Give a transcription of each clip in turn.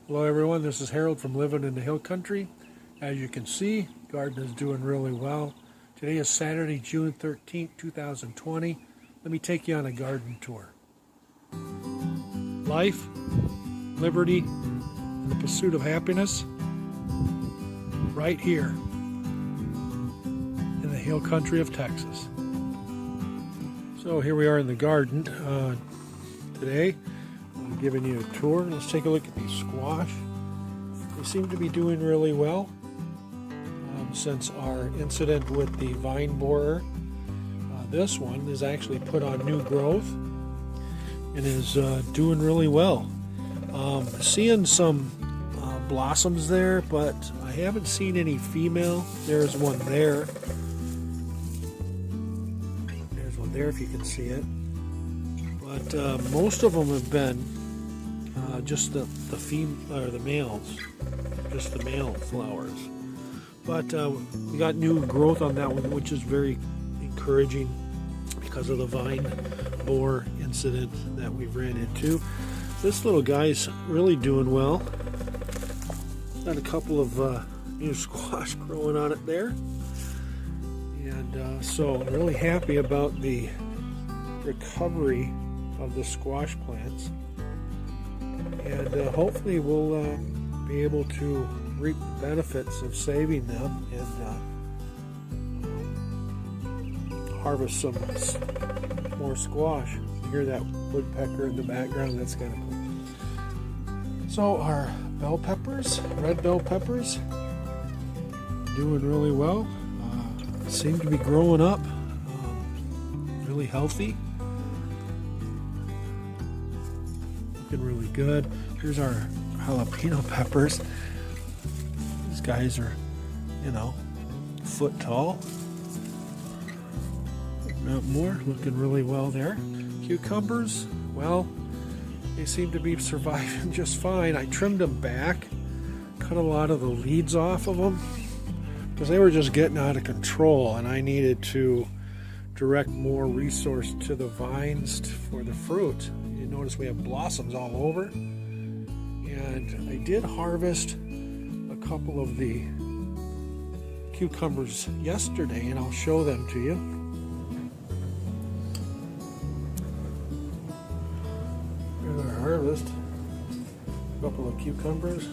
Hello everyone, this is Harold from Living in the Hill Country. As you can see, garden is doing really well. Today is Saturday, June 13th, 2020. Let me take you on a garden tour. Life, liberty, and the pursuit of happiness, right here in the Hill Country of Texas. So here we are in the garden today. I'm giving you a tour. Let's take a look at these squash. They seem to be doing really well since our incident with the vine borer. This one is actually put on new growth and is doing really well. Seeing some blossoms there, but I haven't seen any female. There's one there. There's one there if you can see it. But most of them have been just the males, just the male flowers. But we got new growth on that one, which is very encouraging because of the vine borer incident that we've ran into. This little guy's really doing well. Got a couple of new squash growing on it there. And so I'm really happy about the recovery of the squash plants. And hopefully we'll be able to reap the benefits of saving them and harvest some more squash. You hear that woodpecker in the background? That's kind of cool. So our bell peppers, red bell peppers, doing really well. Seem to be growing up, really healthy. Looking really good. Here's our jalapeno peppers. These guys are, a foot tall. Not more. Looking really well there. Cucumbers, well, they seem to be surviving just fine. I trimmed them back, cut a lot of the leaves off of them because they were just getting out of control, and I needed to direct more resource to the vines for the fruit. You notice we have blossoms all over, and I did harvest a couple of the cucumbers yesterday, and I'll show them to you. Here's our harvest. A couple of cucumbers.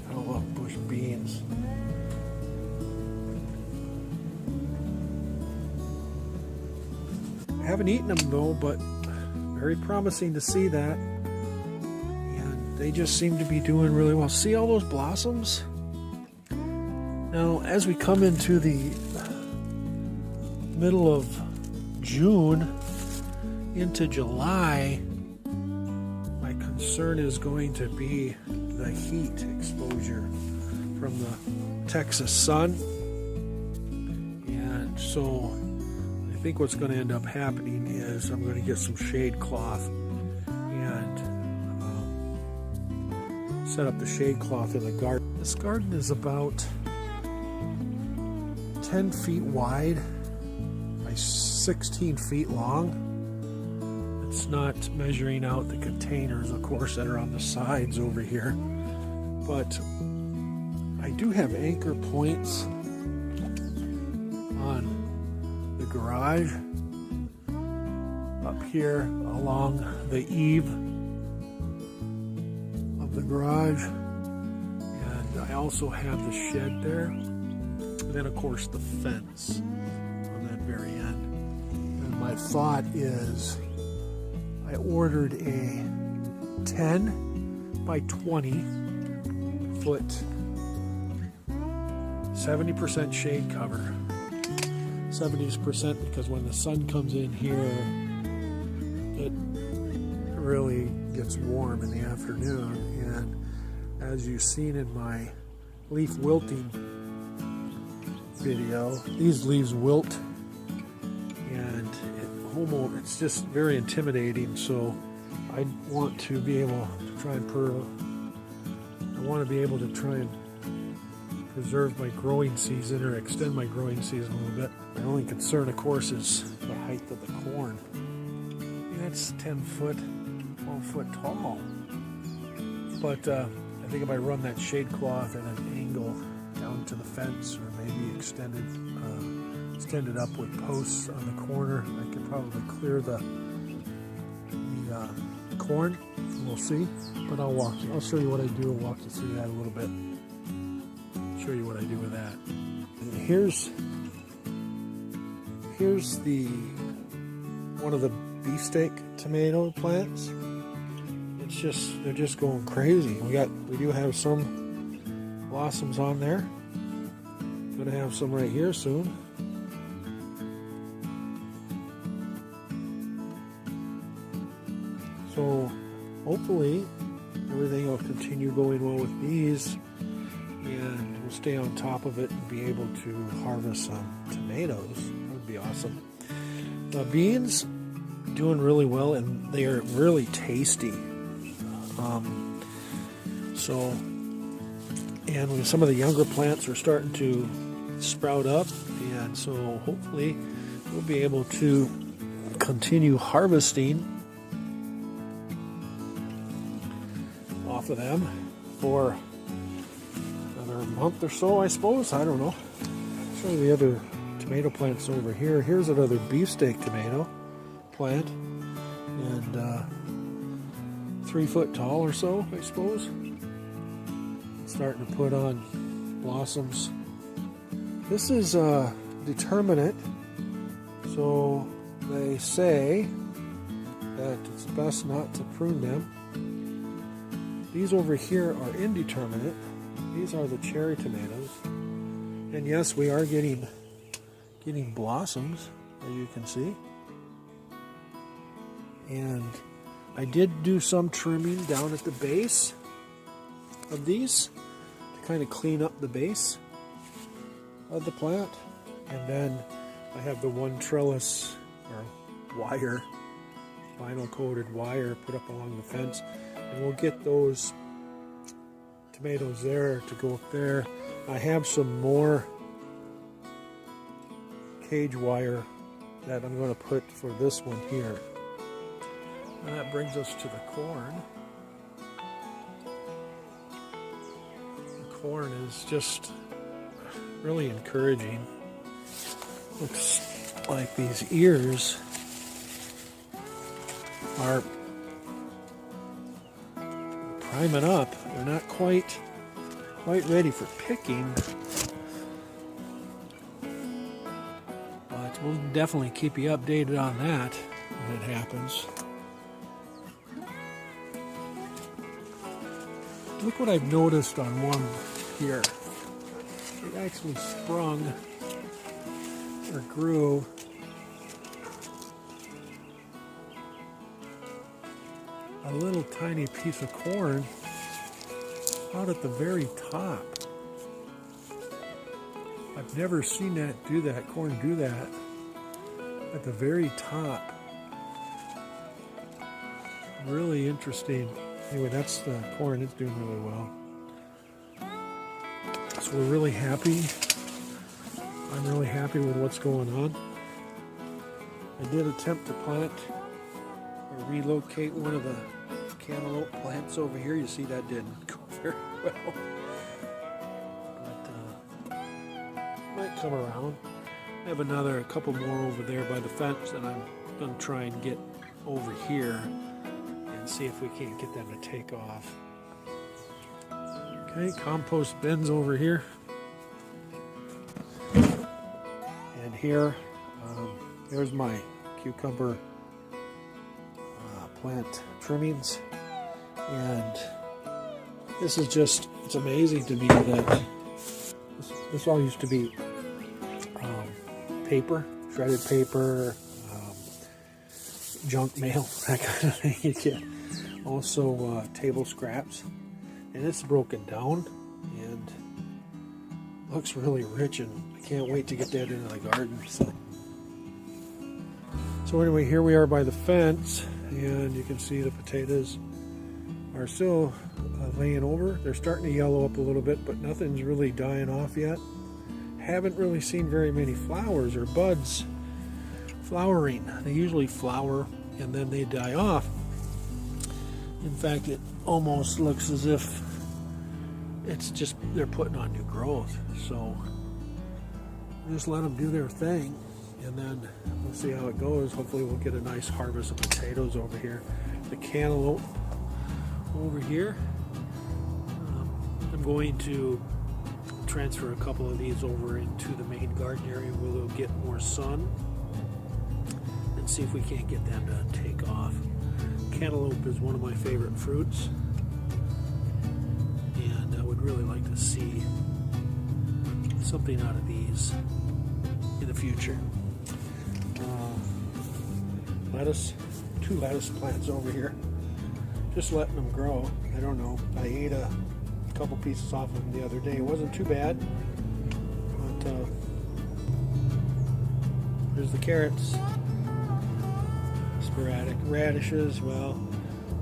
I love bush beans. I haven't eaten them though, but very promising to see that. And they just seem to be doing really well. See all those blossoms? Now, as we come into the middle of June into July, my concern is going to be the heat exposure from the Texas sun. And so I think what's going to end up happening is I'm going to get some shade cloth and set up the shade cloth in the garden. This garden is about 10 feet wide by 16 feet long. It's not measuring out the containers, of course, that are on the sides over here. But I do have anchor points on the garage up here along the eave of the garage. And I also have the shed there. And then, of course, the fence on that very end. And my thought is I ordered a 10 by 20 foot 70% shade cover. 70% because when the sun comes in here, it really gets warm in the afternoon. And as you've seen in my leaf wilting video, these leaves wilt, and it's just very intimidating. So I want to be able to try and preserve my growing season or extend my growing season a little bit. My only concern, of course, is the height of the corn. And that's 10 foot 12 foot tall. But I think if I run that shade cloth at an angle down to the fence, or maybe extend it up with posts on the corner, I could probably clear the corn. We'll see. But I'll show you what I do and walk you through that a little bit. Show you what I do with that. And here's one of the beefsteak tomato plants. They're just going crazy. We do have some blossoms on there. Gonna have some right here soon. So hopefully everything will continue going well with these, and we'll stay on top of it and be able to harvest some tomatoes. That would be awesome. The beans doing really well, and they are really tasty. And some of the younger plants are starting to sprout up, and so hopefully we'll be able to continue harvesting off of them for another month or so, I suppose. I don't know. I'll show you the other tomato plants over here. Here's another beefsteak tomato plant, and 3 foot tall or so, I suppose. Starting to put on blossoms. This is determinate, so they say that it's best not to prune them. These over here are indeterminate. These are the cherry tomatoes, and yes, we are getting blossoms, as you can see. And I did do some trimming down at the base of these to kind of clean up the base of the plant. And then I have the one trellis or wire, vinyl coated wire, put up along the fence, and we'll get those tomatoes there to go up there. I have some more cage wire that I'm going to put for this one here. And that brings us to the corn. The corn is just really encouraging. Looks like these ears are priming up. They're not quite ready for picking, but we'll definitely keep you updated on that when it happens. Look what I've noticed on one here. It actually sprung or grew a little tiny piece of corn out at the very top. I've never seen corn do that at the very top. Really interesting. Anyway, that's the corn. It's doing really well. So we're really happy. I'm really happy with what's going on. I did attempt to plant or relocate one of the cantaloupe plants over here. You see that didn't go very well. But might come around. I have a couple more over there by the fence that I'm going to try and get over here. See if we can't get them to take off. Okay, compost bins over here. And here, there's my cucumber plant trimmings. And this is it's amazing to me that this all used to be paper, shredded paper, junk mail, that kind of thing you get. Also table scraps, and it's broken down and looks really rich, and I can't wait to get that into the garden. So anyway, here we are by the fence, and you can see the potatoes are still laying over. They're starting to yellow up a little bit, but nothing's really dying off yet. Haven't really seen very many flowers or buds flowering. They usually flower and then they die off. In fact, it almost looks as if it's just they're putting on new growth. So just let them do their thing, and then we'll see how it goes. Hopefully we'll get a nice harvest of potatoes over here. The cantaloupe over here. I'm going to transfer a couple of these over into the main garden area where they'll get more sun, and see if we can't get them to take off. Cantaloupe is one of my favorite fruits, and I would really like to see something out of these in the future. Lettuce, 2 lettuce plants over here, just letting them grow. I don't know, I ate a couple pieces off of them the other day. It wasn't too bad, but there's the carrots. Sporadic radishes, well,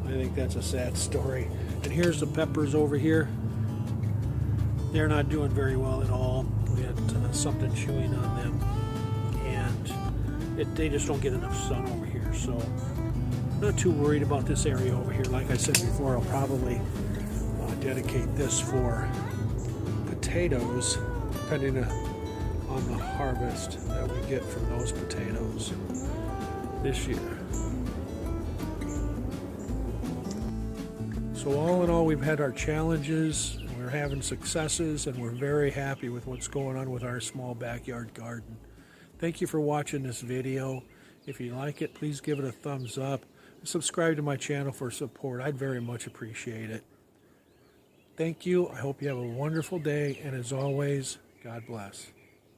I think that's a sad story. And here's the peppers over here. They're not doing very well at all. We had something chewing on them, and they just don't get enough sun over here. So I'm not too worried about this area over here. Like I said before, I'll probably dedicate this for potatoes, depending on the harvest that we get from those potatoes this year. So all in all, we've had our challenges, we're having successes, and we're very happy with what's going on with our small backyard garden. Thank you for watching this video. If you like it, please give it a thumbs up. Subscribe to my channel for support. I'd very much appreciate it. Thank you. I hope you have a wonderful day, and as always, God bless.